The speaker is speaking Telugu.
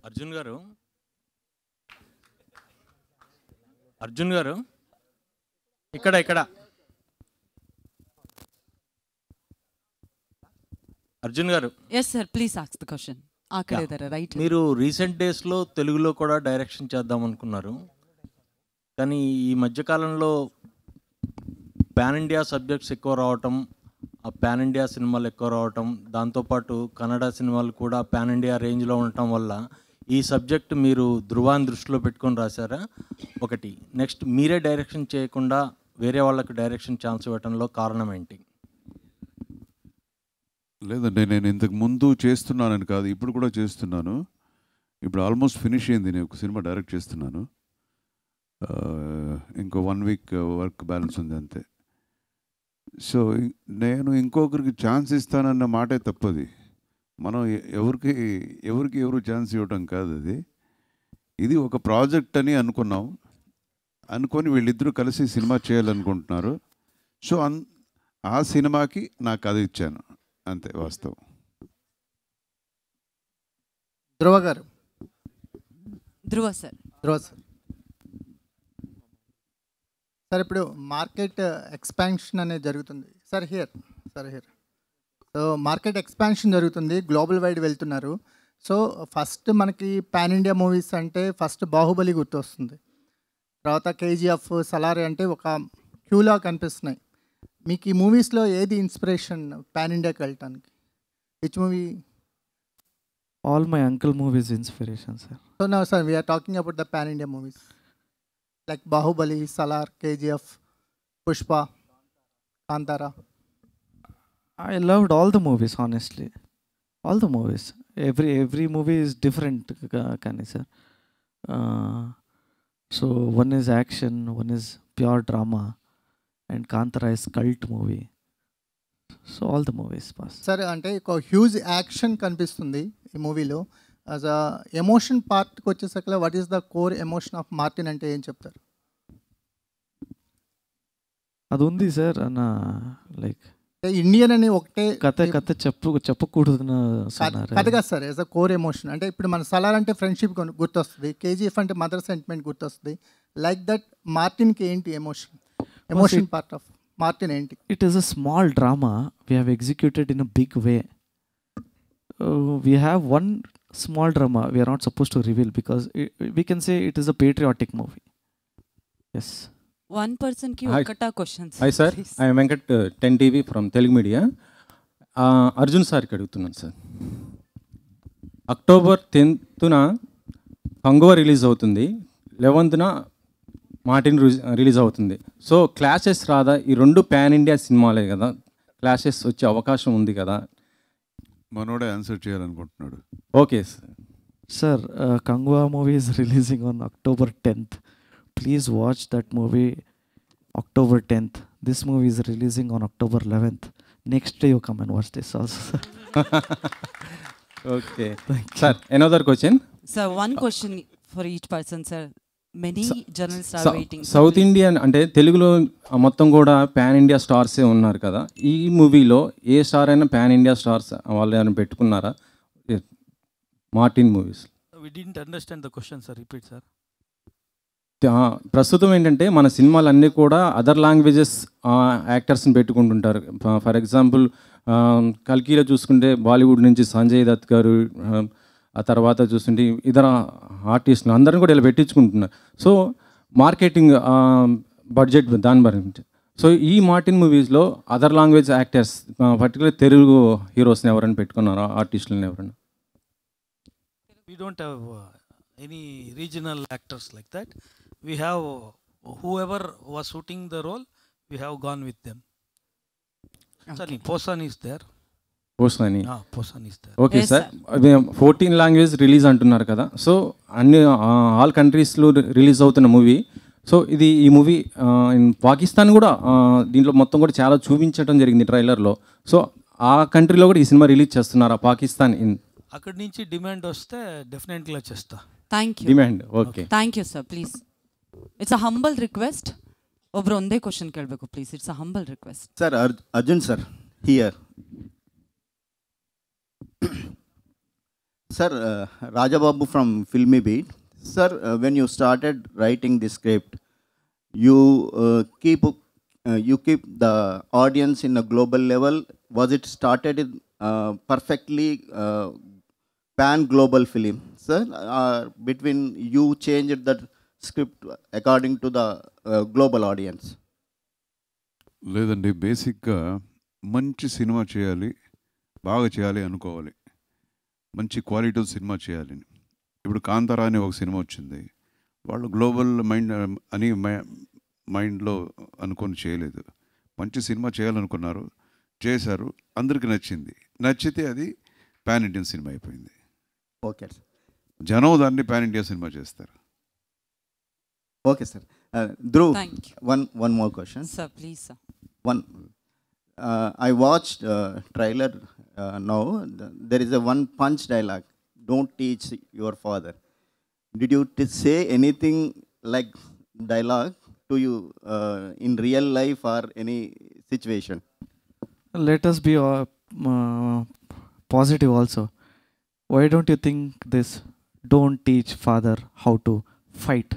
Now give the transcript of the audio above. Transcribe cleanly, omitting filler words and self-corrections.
అర్జున్ గారు అర్జున్ గారు ఇక్కడ ఇక్కడ అర్జున్ గారు yes sir please ask the question right మీరు రీసెంట్ డేస్లో తెలుగులో కూడా డైరెక్షన్ చేద్దాం అనుకున్నారు, కానీ ఈ మధ్యకాలంలో పాన్ ఇండియా సబ్జెక్ట్స్ ఎక్కువ రావటం, ఆ పాన్ ఇండియా సినిమాలు ఎక్కువ రావటం, దాంతోపాటు కన్నడ సినిమాలు కూడా పాన్ ఇండియా రేంజ్లో ఉండటం వల్ల ఈ సబ్జెక్ట్ మీరు ధృవాన్ని దృష్టిలో పెట్టుకొని రాశారా? ఒకటి. నెక్స్ట్, మీరే డైరెక్షన్ చేయకుండా వేరే వాళ్ళకి డైరెక్షన్ ఛాన్స్ ఇవ్వటంలో కారణం ఏంటి? లేదండి, నేను ఇంతకు ముందు చేస్తున్నానని కాదు, ఇప్పుడు కూడా చేస్తున్నాను. ఇప్పుడు ఆల్మోస్ట్ ఫినిష్ అయింది, నేను ఒక సినిమా డైరెక్ట్ చేస్తున్నాను. ఇంకో 1 వీక్ వర్క్ బ్యాలెన్స్ ఉంది అంతే. సో నేను ఇంకొకరికి ఛాన్స్ ఇస్తానన్న మాటే తప్పది. మనం ఎవరు ఛాన్స్ ఇవ్వటం కాదు. ఇది ఒక ప్రాజెక్ట్ అని అనుకొని వీళ్ళిద్దరూ కలిసి సినిమా చేయాలనుకుంటున్నారు. సో ఆ సినిమాకి నా కథ ఇచ్చాను అంతే, వాస్తవం. ధ్రువ గారు. ధ్రువ సార్. సార్ ఇప్పుడు మార్కెట్ ఎక్స్పాన్షన్ అనేది జరుగుతుంది sir. Here so market expansion జరుగుతుంది, గ్లోబల్ వైడ్ వెళ్తున్నారు. సో ఫస్ట్ మనకి పాన్ ఇండియా మూవీస్ అంటే ఫస్ట్ బాహుబలి గుర్తొస్తుంది, తర్వాత కేజీఎఫ్, సలార్ అంటే ఒక క్యూలా కనిపిస్తున్నాయి. మీకు ఈ మూవీస్లో ఏది ఇన్స్పిరేషన్ పాన్ ఇండియాకి వెళ్ళటానికి? Which movie? All my uncle movies inspiration, sir. So now, sir, we are talking about the pan India movies like Bahubali, Salar, KGF, Pushpa, Kantara. I loved all the movies, honestly. All the movies. Every movie is different, Kani sir. So one is action, one is pure drama, and Kantara is cult movie. So all the movies pass. సరే, అంటే ఒక హ్యూజ్ యాక్షన్ కనిపిస్తుంది ఈ మూవీలో. యాజ్ అ ఎమోషన్ పార్ట్కి వచ్చేసరికి what is the core emotion of Martin అంటే ఏం చెప్తారు? అది ఉంది సార్ అన్న, లైక్ ఇండియన్ అని ఒకటే కథ చెప్పకూడదు కథగా sir. As a core emotion అంటే ఇప్పుడు మన సలార్ అంటే ఫ్రెండ్షిప్ గుర్తొస్తుంది, కేజీఎఫ్ అంటే మదర్ సెంటిమెంట్ గుర్తొస్తుంది. లైక్ దట్ మార్టిన్కి ఏంటి ఎమోషన్ పార్ట్ ఆఫ్ Martin ఏంటి? It is a small drama we have executed in a big way. We have one small drama we are not supposed to reveal because we can say it is a patriotic movie. Yes. One person ki okkata questions. Hi sir, I am Venkat, 10 TV from Telugu Media. Arjun sir ki adugutunnan sir. October 10th na Kanguva release అవుతుంది, 11th na మార్టిన్ రిలీజ్ అవుతుంది. సో క్లాషెస్ రాదా? ఈ రెండు పాన్ ఇండియా సినిమాలే కదా, క్లాషెస్ వచ్చే అవకాశం ఉంది కదా? మనోడే ఆన్సర్ చేయాలనుకుంటున్నాడు. Okay sir. Kanguva movie is releasing on October 10th. Please watch that movie October 10th. This movie is releasing on October 11th. Next day you come and watch this also. Okay sir. Another question sir. One question for each person sir. Many journalist are waiting. South Indian అంటే తెలుగులో మొత్తం కూడా పాన్ ఇండియా స్టార్సే ఉన్నారు కదా, ఈ మూవీలో ఏ స్టార్ అయినా పాన్ ఇండియా స్టార్స్ వాళ్ళు ఏమైనా పెట్టుకున్నారా Martin movies? We didn't understand the question, sir. Repeat, sir. ప్రస్తుతం ఏంటంటే మన సినిమాలన్నీ కూడా అదర్ లాంగ్వేజెస్ యాక్టర్స్ని పెట్టుకుంటుంటారు. ఫర్ ఎగ్జాంపుల్ కల్కీలో చూసుకుంటే బాలీవుడ్ నుంచి సంజయ్ దత్ గారు, ఆ తర్వాత చూస్తుంటే ఇతర ఆర్టిస్టులు అందరిని కూడా ఇలా పెట్టించుకుంటున్నారు. సో మార్కెటింగ్ బడ్జెట్ దాని గురించి. సో ఈ మార్టిన్ మూవీస్లో other language actors particular Telugu హీరోస్ని ఎవరైనా పెట్టుకున్నారా, ఆర్టిస్టులని ఎవరైనా? We don't have any regional actors like that. We have whoever was shooting the role, we have gone with them. Okay. Posan is there. Posani. Posan is there. Okay sir. 14 language release అంటున్నారు కదా, సో అన్ని ఆల్ కంట్రీస్లో రిలీజ్ అవుతున్న మూవీ. సో ఈ మూవీ పాకిస్తాన్ కూడా దీంట్లో మొత్తం కూడా చాలా చూపించడం జరిగింది ట్రైలర్లో. సో ఆ కంట్రీలో కూడా ఈ సినిమా రిలీజ్ చేస్తున్నారా పాకిస్తాన్? అక్కడి నుంచి డిమాండ్ వస్తే డెఫినెట్గా చేస్తా. Thank you. Demand. Okay thank you sir. Please it's a humble request. ಒಬ್ರು ಒಂದೇ ಕ್ವಶನ್ ಕೇಳಬೇಕು please. It's a humble request. Sir Arjun sir here. Sir, Rajababu from Filmy Beat. Sir, when you started writing the script, you keep the audience in a global level. Was it started in perfectly pan global film, sir? Between you changed the script according to the global audience. లేదండి, బేసిక్గా మంచి సినిమా చేయాలి, బాగా చేయాలి అనుకోవాలి, మంచి క్వాలిటీ సినిమా చేయాలని. ఇప్పుడు కాంతారా అని ఒక సినిమా వచ్చింది, వాళ్ళు గ్లోబల్ మైండ్ అని మైండ్లో అనుకొని చేయలేదు, మంచి సినిమా చేయాలనుకున్నారు, చేశారు, అందరికి నచ్చింది, నచ్చితే అది పాన్ ఇండియన్ సినిమా అయిపోయింది. Okay sir. జనం దాన్ని పాన్ ఇండియా సినిమా చేస్తారు. Okay sir. Dhruv, Thank you. one more question. Sir, please, sir. One, I watched trailer now. There is a one punch dialogue. Don't teach your father. Did you say anything like dialogue to you in real life or any situation? Let us be positive also. Why don't you think this? Don't teach father how to fight.